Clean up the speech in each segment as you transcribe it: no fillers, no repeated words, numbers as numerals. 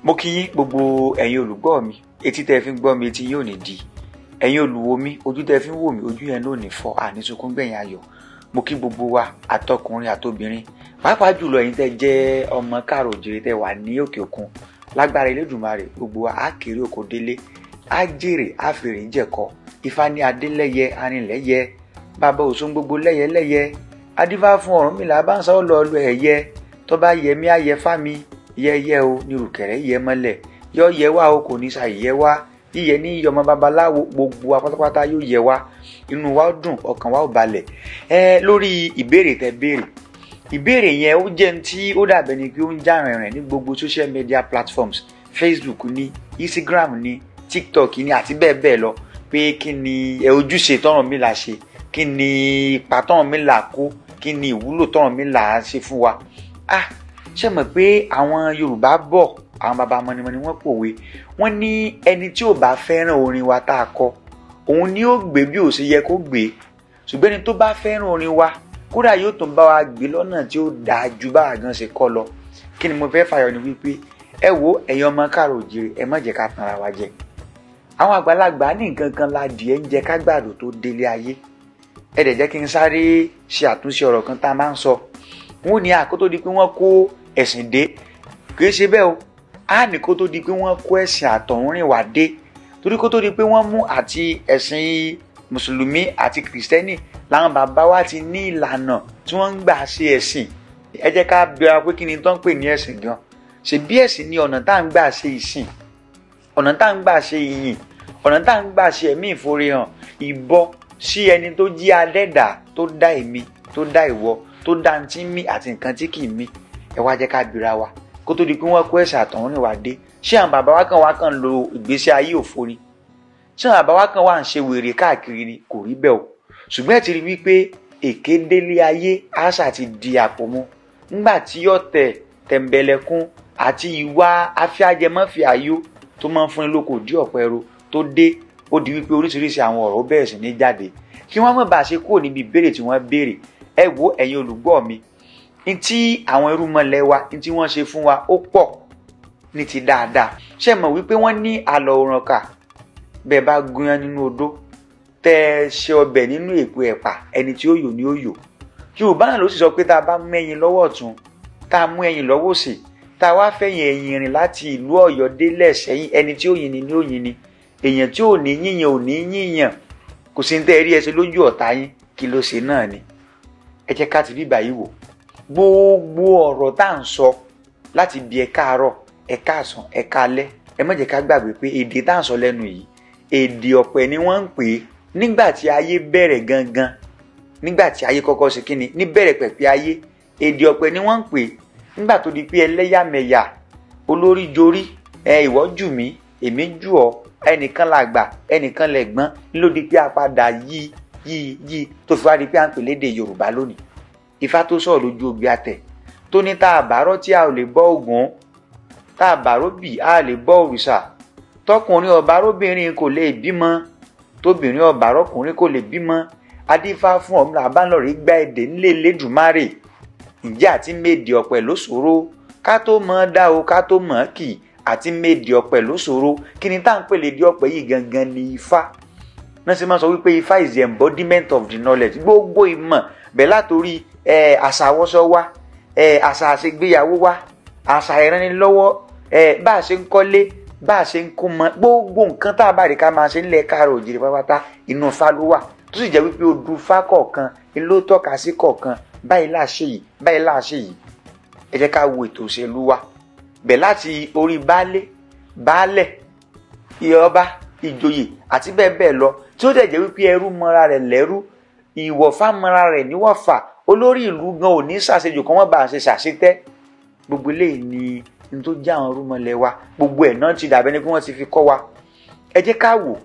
Mo kí yín gbogbo ẹ̀yin olùgbọ́ mi, etí tẹ́ fi ń gbọ́ mi etí yóò ní di. Ẹ̀yin olùwò mi, ojú tẹ́ fi ń wò mí ojú yẹn ló ní fọ́, àní sunkún gbẹ̀yìn ayọ̀. Mo kí gbogbo wa àtọkùnrin àtobìnrin, pàápàá jùlọ ẹ̀yin tẹ́ jẹ́ ọmọ káàrọ̀ oòjíire tẹ́ wà ní òkè òkun. Lágbára Elédùmarè, gbogbo wa á kéré oko délé, á jèrè, á fèrè jẹ̀kọ. Ifá ní adélẹ́yẹ, arìnlẹ́yẹ, bàbá òsùn gbogbo lẹ́yẹlẹ́yẹ. Adífá fún Ọ̀rúnmìlà bá ń sọ lọ lu ẹ̀yẹ, tó bá yẹ mí á yẹ fá mi. Yẹ́yẹ́ o ní rùkẹ̀rẹ́ yẹ mọ́lẹ̀, yọ yẹ wá o kò ní ṣàyẹ wá, yíyẹ ní yọmọ babaláwo gbogbo wa pátápátá yóò yẹ wá, inú wa ó dùn, ọkàn wa ó balẹ̀. Lórí ìbéèrè tẹ́ béèrè, ìbéèrè yẹn ó jẹ́ tí ó dàbẹ̀ ni pé ó ń já rìnrìn ní gbogbo social media platforms, Facebook ní, Instagram ní, TikTok ní àti bẹ́ẹ̀ bẹ́ẹ̀ lọ, pé kí ni ojúṣe t'Ọ̀rúnmìlà ṣe, kí ni ipa t'Ọ̀rúnmìlà kó, kí ni ìwúlò t'Ọ̀rúnmìlà ṣe fún wa. Ṣé mọ̀ pé àwọn Yorùbá bọ̀, àwọn bàbá mọ̀nìmọ̀nì wọ́n pòwe, wọ́n ní ẹni tí ò bá fẹ́ràn orin wa tá a kọ, òun ni ó gbé bí ó ṣe yẹ kó gbé, ṣùgbọ́n ẹni tó bá fẹ́ràn orin wa kódà yóò tún bá wa gbé lọ́nà tí ó dáa ju báwa gan ṣe kọ́ lọ. Kí ni mo fẹ́ fàyọ ni wípé ẹ wo ẹ̀yin ọmọ káàrọ̀ oòjíire, ẹ má jẹ́ ká tanra wa jẹ. Àwọn àgbàlagbà ní nǹkan kan la dìé ń jẹ kágbàdo tó délé ayé. Ẹ dẹ̀ jẹ́ kí n sáré ṣe àtúnṣe ọ̀rọ̀ kan tá a máa ń sọ. Wọ́n ní àkótó di pé wọ́n kó ẹ̀sìn dé, kìí ṣe bẹ́ẹ̀ o, á ní kó tó di pé wọ́n kó ẹ̀sìn àtọ̀húnrìnwá dé, torí kó tó di pé wọ́n mú àti ẹ̀sìn mùsùlùmí àti kìrìsìtẹ́nì làwọn bàbá wa ti ní ìlànà tí wọ́n ń gbà ṣe ẹ̀sìn. Ẹ jẹ́ ká bẹ̀rẹ̀ pé kí ni tó ń pè ní ẹ̀sìn gan. Ṣé bí ẹ̀sìn ni ọ̀nà tá à ń gbà ṣe ìsìn, ọ̀nà tá à ń gbà ṣe ìyìn, ọ̀nà tá à ń gbà ṣe ẹ̀mí ìforehàn, ìbọ sí ẹni tó jí adẹ́dà, tó dá èmi, tó dá ìwọ, tó dá ní tí ń mí àti nǹkan tí kì í mí. Ẹ wá jẹ́ ká bira wa kó tó di pé wọ́n kó ẹ̀sìn àtọ̀húnrìnwá dé. Ṣé àwọn bàbá wa kàn lo ìgbésí ayé òfo ni? Ṣé àwọn bàbá wa kàn wá ń ṣe wèrè káàkiri ni? Kò rí bẹ́ẹ̀ o. Ṣùgbọ́n ẹ ti rí wípé èké délé ayé àṣà ti di àpò mu. Nígbà tí ọ̀tẹ̀, tẹ̀m̀bẹ̀lẹ̀kún àti ìwà afẹ́ajẹmọ́fìàyó tó máa ń fún ní lóko dí ọ̀pẹ ẹ̀rọ tó dé, ó di wípé oríṣiríṣi àwọn ọ̀rọ̀ bẹ̀rẹ̀ sí ní jáde. Kí wọ́n má bàa ṣe kúrò níbi ìbéèrè tí wọ́n béèrè. Ẹ wo ẹ̀yin olùgbọ́ mi, ntí àwọn irúnmọlẹ̀ wa ntí wọ́n ṣe fún wa ó pọ̀ ní ti dáadáa. Ṣé mọ̀ wípé wọ́n ní àlọ́ òrànkà, bẹ́ẹ̀ bá gúnyán nínú odó, tẹ́ ẹ ṣe ọbẹ̀ nínú èpo ẹ̀pà, ẹni tí ó yò ni ó yò. Yorùbá náà ló sì sọ pé tá a bá mú ẹyin lọ́wọ́ ọ̀tún, tá a mú ẹyin lọ́wọ́ òsì, tá a wá fẹ̀yìn ẹ̀yìn rìn láti ìlú Ọ̀yọ́ délẹ̀ Ṣẹ̀yìn, ẹni tí ó yin ni ni ó yin ni, èèyàn tí ò ní yíyan ò ní yíyan, kò sí ní tẹ́ ẹ rí ẹ ṣe lójú ọ̀tá yín, kí ló ṣe náà ni. Ẹ jẹ́ ká ti bíbà yìí wò. Gbogbo ọ̀rọ̀ tá à ń sọ láti bí ẹ káàárọ̀, ẹ káàsán, ẹ káalẹ́, ẹ má jẹ́ ká gbàgbé pé èdè tá à ń sọ lẹ́nu yìí, èdè ọ̀pẹ ni wọ́n ń pè é. Nígbà tí ayé bẹ̀rẹ̀ gangan, nígbà tí ayé kọ́kọ́ ṣe kíni, ní bẹ̀rẹ̀ pẹ̀pẹ̀ ayé, èdè ọ̀pẹ ni wọ́n ń pè é. Nígbà tó di pé ẹlẹ́yàmẹ̀yà, olórí jorí, ìwọ jù mí, èmi jù ọ́, ẹnìkan làgbà, ẹnìkan lẹ̀gbọ́n, ló di pé a padà yí tó fi wá di pé à ń pè lédè Yorùbá lónìí. Ifá tó sọ̀rọ̀ lójú Ògbé Àtẹ̀ tó ní tá a bá rọ́ tí a ò lè bọ́ Ògún, tá a bá róbì a lè bọ́ òrìṣà, tọkùnrin ọ̀bá róbìnrin kò lè bímọ, tóbìnrin ọ̀bá rọ́kùnrin kò lè bímọ. Adífá fún Ọ̀rúnmìlà abánlọ́rẹ̀ gba èdè nílé Elédùmarè. Ǹjẹ́ àti méde ọ̀pẹ ló ṣòro, ká tó mọ̀ dá o ká tó mọ̀ kì, àti méde ọ̀pẹ ló ṣòro. Kí ni tá à ń pè lédè ọ̀pẹ yìí gangan ni Ifá. Náà sì máa sọ wípé Ifá is the embodiment of the knowledge. Gbogbo ìmọ̀ bẹ́ẹ̀ látòrí àṣà àwọ̀sọ wa, àṣà àṣegbéyàwó wa, àṣà ìrànlọ́wọ́, bá a ṣe ń kọ́lé, bá a ṣe ń kó mọ, gbogbo nǹkan tá a bá rí ká máa ṣe ńlẹ̀ káàrọ̀ oòjíire pátápátá inú Ifá ló wà. Tó sì jẹ́ wípé odù Ifá kọ̀ọ̀kan ló tọ́ka sí kọ̀ọ̀kan, báyìí là ṣe yìí, báyìí là ṣe yìí. Ẹ jẹ́ ká wo ètò òṣèlú wa bẹ́ẹ̀ láti orí baálẹ̀, ọba, ìjòyè àti bẹ́ẹ̀ bẹ́ẹ̀ lọ, tí ó dẹ̀ jẹ́ wípé ẹrú mọ́ra rẹ̀ lẹ́rú, ìwọ̀fà mọ́ra rẹ̀ níwọ̀fà, olórí ìlú gan ò ní ṣàṣejù kan wọ́n bá ṣe ṣàṣetẹ́. Gbogbo eléyìí ni n tó jẹ́ àwọn irúnmọlẹ̀ wa, gbogbo ẹ̀ náà ti dàbẹ́ ni pé wọ́n ti fi kọ́ wa. Ẹ jẹ́ ká wò,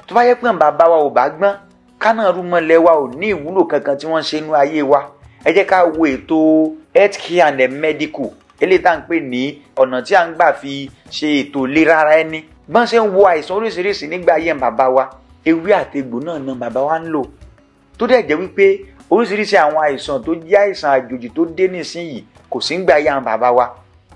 tó bá yẹ pé bàbá wa ò bá gbọ́n, kánà irúnmọlẹ̀ wa ò ní ìwúlò kankan tí wọ́n ṣe inú ayé wa. Ẹ jẹ́ ká wo ètò health care and medical, eléyìí tá à ń pè ní ọ̀nà tí à ń gbà fi ṣe ètò ìlera ara ẹni. Bọ́n ṣe ń wo àìsàn oríṣiríṣi nígbà ayé bàbá wa, ewé àtegbò náà bàbá wa ń lò, tó dẹ̀ jẹ́ wípé oríṣiríṣi àwọn àìsàn tó jẹ́ àìsàn àjòjì tó dé nísìnyìí kò sí ń gbà ayé àwọn bàbá wa.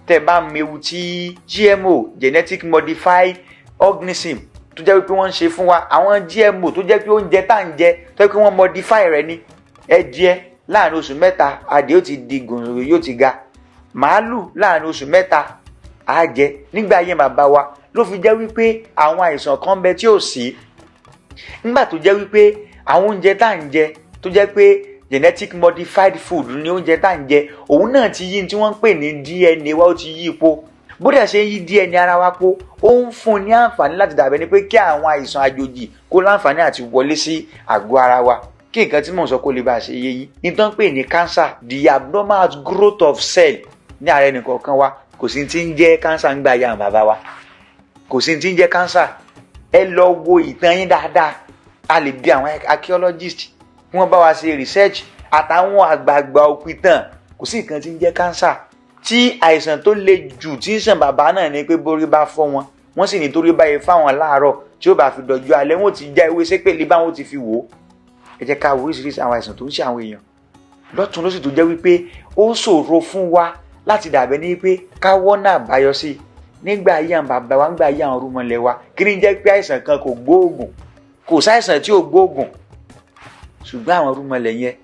tẹ́ bá mewu tí GMO genetic modified organism tó jẹ́ wípé wọ́n ń ṣe fún wa, àwọn GMO tó jẹ́ pé oúnjẹ tá ń jẹ tó jẹ́ pé wọ́n modify rẹ̀ ni, ẹ jẹ láàrin oṣù mẹ́ta adìẹ ó ti di gòrò yóò ti ga, màálù láàrin oṣù mẹ́ta á jẹ. Nígbà yẹn bàbá wa ló fi jẹ́ wípé àwọn àìsàn kan bẹ tí ò sí, nígbà tó jẹ́ wípé àwọn oúnjẹ tá ń jẹ tó jẹ́ pé genetic modified food ni oúnjẹ tá ń jẹ, òun náà ti yí tí wọ́n ń pè ní DNA wa, ó ti yí ipò. Bó dẹ̀ ṣe yí DNA ara wa po, ó ń fún ní àǹfààní láti dàbẹ́ ni pé kí àwọn àìsàn àjòjì kó láǹfààní àti wọlé sí àgọ́ ara wa. Kí nǹkan tí mò ń sọ kó lè bá ṣe yé yín, ní tán pè ní cancer, the abnormal growth of cell ní ara ẹnì kọ̀ọ̀kan wa. Kò sí ti ń jẹ́ cancer ń gbà ya àwọn bàbá wa, kò sí ti ń jẹ́ cancer. Ẹ lọ wo ìtàn yín dáadáa, a lè bí àwọn archaeologist kí wọ́n bá wa ṣe research, àtàwọn àgbààgbà òpìtàn, kò sí nǹkan tí ń jẹ́ cancer. Tí àìsàn tó le jù tí ń sàn bàbá náà ni pé borí bá fọ́ wọ́n sì ní torí báyìí fáwọn láàárọ̀ tí ó bá fi dọ̀jú alẹ́ wọn ti já ewé sépèlé báwọn ti fi wò ó. Ẹ jẹ́ ká wo oríṣiríṣi àwọn àìsàn tó ń ṣe àwọn èèyàn lọ́tún lósì tó jẹ́ wípé ó ṣòro fún wa láti dàbẹ́ ní pé ká wọ́nà àbáyọ sí. Nígbà ayé àwọn bàbá wa, nígbà ayé àwọn orúmọlẹ̀ wa, kí ni jẹ́ pé àìsàn kan kò gbóògùn, kò sáìsàn tí ò gbóògùn. Ṣùgbọ́n àwọn orúmọlẹ̀ yẹn,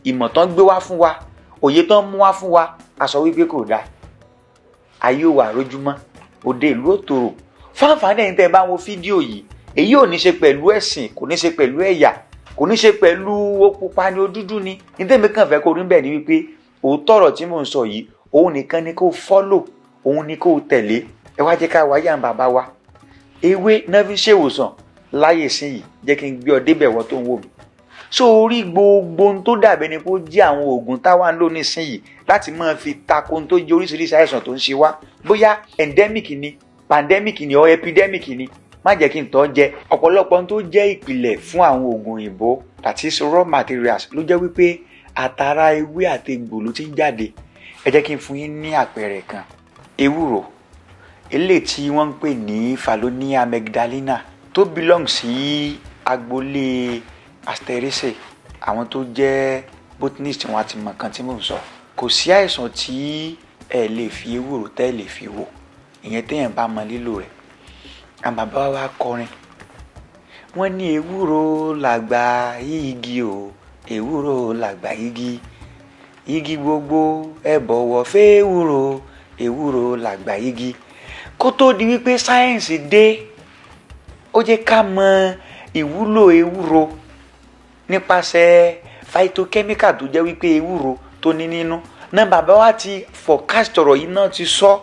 ìmọ̀ tán gbé wá fún wa, òye tán mú wá fún wa, a sọ wípé kò dáa. Ayé ò wà rójúmọ́, òde ìlú òtòrò. Fáǹfààní ẹ̀yin tẹ́ bá wo fídíò yìí, èyí ò ní ṣe pẹ̀lú ẹ̀sìn, kò ní ṣe pẹ̀lú ẹ̀yà, kò ní ṣe pẹ̀lú ó pupa ni ó dúdú ni. Ní tèmi kàn fẹ́ kó rí bẹ́ẹ̀ ni wípé òótọ́ ọ̀rọ̀ tí mò ń sọ yìí, òun nìkan ni kó follow, òun ni kó tẹ̀lé. Ẹ wá jẹ́ ká wáyé àwọn bàbá wa. Ewé náà fi ṣèwòsàn láyé sí yìí, jẹ́ kí n gbé ọ débẹ̀ wọ́n tó ń wò mí. So orí gbogbo ohun tó dàbẹ́ ni kó jẹ́ àwọn oògùn táwa ń lò nísìnyìí láti máa fi tako ohun tó jẹ́ oríṣiríṣi àìsàn tó ń ṣe wá, bóyá endemic ni, pandemic ni or epidemic ni, má jẹ́ kí n tọ́ jẹ. Ọ̀pọ̀lọpọ̀ ohun tó jẹ́ ìpìlẹ̀ fún àwọn oògùn òyìnbó, that is raw materials, ló jẹ́ wípé àtàrà ewé àti egbò ló ti ń jáde. Ẹ jẹ́ kí n fún yín ní àpẹẹrẹ kan. Ewúro, eléyìí tí wọ́n ń pè ní Fallonia magdalena, tó belong sí agboolé Asteraceae, àwọn tó jẹ́ botanist wọn àti mọ̀ kan tí mò ń sọ. Kò sí àìsàn tí ẹ lè fi ewúro tẹ́ lè fi wò, ìyẹn téèyàn bá mọ lílò rẹ̀. Àwọn bàbá wa kọrin, wọ́n ní ewúro làgbà igi o, ewúro làgbà igi, igi gbogbo ẹ bọ̀wọ̀ fẹ́ ewúro, ewúro làgbà igi. Kó tó di wípé sáyẹ́ǹsì dé, ó jẹ́ ká mọ ìwúlò ewúro nípasẹ̀ phytochemical tó jẹ́ wípé ewúro tó ní nínú. Náà bàbá wa ti forecast ọ̀rọ̀ yìí náà ti sọ.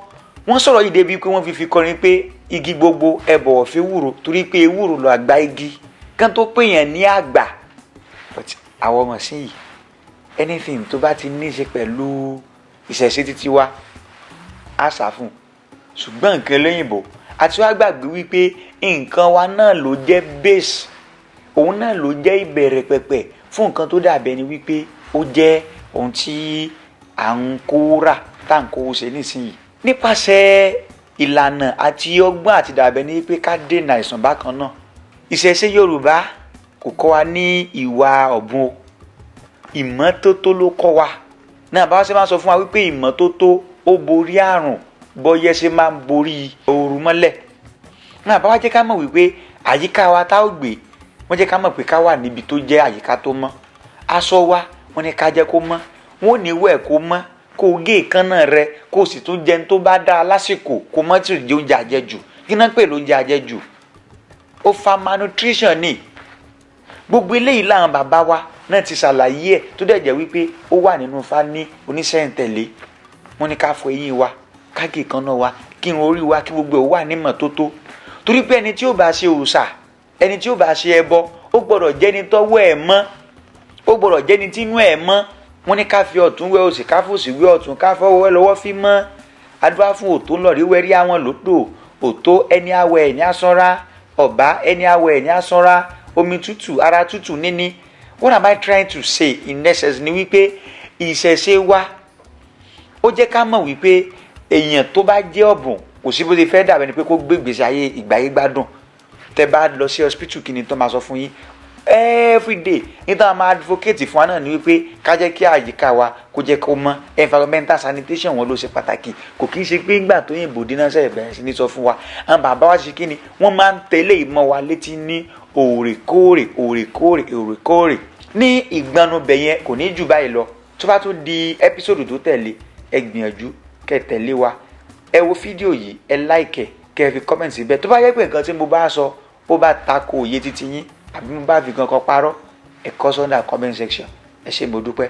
Wọ́n sọ̀rọ̀ yìí débi pé wọ́n fi kọrin pé igi gbogbo ẹ bọ̀wọ̀ fẹ́ ewúro torí pé ewúro lọ àgbà igi, kán tó pè yàn ní àgbà. But àwọn ọmọ sí yìí, anything tó bá ti ní í ṣe pẹ̀lú ìṣẹ̀ṣe títí wa, á sá fún. Ṣùgbọ́n nǹkan lóyìnbó, àti wá gbàgbé wípé nǹkan wa náà ló jẹ́ base, òun náà ló jẹ́ ìbẹ̀rẹ̀ pẹ̀pẹ̀ fún nǹkan tó dàbẹ̀ ni wípé ó jẹ́ ohun tí à ń kó rà, tá à ń kó ṣe nísìnyí. Nípasẹ̀ ìlànà àti ọgbọ́n àti dàbẹ̀ ni wípé ká dènà àìsàn bákan náà. Ìṣẹ̀ṣe Yorùbá kò kọ́ wa ní ìwà ọ̀bùn o, ìmọ́tótó ló kọ́ wa. Náà bá wá ṣe máa sọ fún wa wípé ìmọ́tótó ó borí àrùn, bọ́yẹ́ ṣe máa ń borí ooru mọ́lẹ̀. Náà bá wá jẹ́ ká mọ̀ wípé àyíká wa tá ò gbé, wọ́n jẹ́ ká mọ̀ pé ká wà níbi tó jẹ́ àyíká tó mọ́. Aṣọ wa wọ́n ní ká jẹ́ kó mọ́, wọ́n ò ní wẹ̀ kó mọ́, kó gé èékánná rẹ, kó sì tún jẹun tó bá dáa lásìkò, kó mọ́ tì jẹ oúnjẹ àjẹjù. Kí náà pè lóúnjẹ àjẹjù? Ó fa malnutrition ni. Gbogbo eléyìí làwọn bàbá wa náà ti ṣàlàyé ẹ̀ tó dẹ̀ jẹ́ wípé ó wà nínú Ifá ní oníṣẹ́ǹtẹ̀lé. Wọ́n ní ká fọ eyín wa, ká gé èékánná wa, kí irun orí wa, kí gbogbo ẹ̀ wà ní mọ́tótó. Torí pé ẹni tí ó bá ṣe òòṣà, ẹni tí ó bá ṣe ẹbọ, ó gbọ́dọ̀ jẹ́ni tọ́wọ́ ẹ̀ mọ́, ó gbọ́dọ̀ jẹ́ni tínú ẹ̀ mọ́. Wọ́n ní ká fi ọ̀tún wẹ òsì, ká fòsì wẹ ọ̀tún, ká fọwọ́ wẹ lọ́wọ́ fi mọ́. Adúbá fún òtó ńlọrí wẹ́rí àwọn lódò, òtó ẹni awẹ ẹni asánra, ọ̀bá ẹni awẹ ẹni asánra, omi tútù ara tútù níní. What am I trying to say in essence ni wípé ìṣẹ̀ṣe wa ó jẹ́ ká mọ̀ wípé èèyàn tó bá jẹ́ ọ̀bùn kò sí bó ṣe fẹ́ dàbẹ̀ ni pé kó gbé ìgbésí ayé ìgbáyé gbádùn. Tẹ́ bá lọ sí hospital kí ni tó máa sọ fún yín, everyday níta máa advocate fún wa náà ni wípé ká jẹ́ kí àyíká wa kó jẹ́ kó mọ́. Environmental sanitation wọn ló ṣe pàtàkì. Kò kí ń ṣe pé ńgbà tó yìnbó dínà sẹ́yìn bẹ̀rẹ̀ sí ní sọ fún wa. Àwọn bàbá wa ṣe kí ni wọ́n máa ń tẹ̀lé ìmọ̀ wa létí ní òrèkóòrè. Ní ìgbanubẹ̀ yẹn kò ní jù báyìí lọ. Tó bá tún di ẹ́písòdù tó tẹ̀lé ẹ gbìyànjú kẹ́ tẹ̀lé wa. Ẹ wo fídíò yìí, ẹ like, kẹ́ fi comment síbẹ̀. Tó bá yẹ pé nǹkan tí mo bá sọ ó bá tako òye títí yín àbí mo bá fi kankan parọ́, ẹ kọ sọ́ndà comment section. Ẹ ṣé mo dúpẹ́.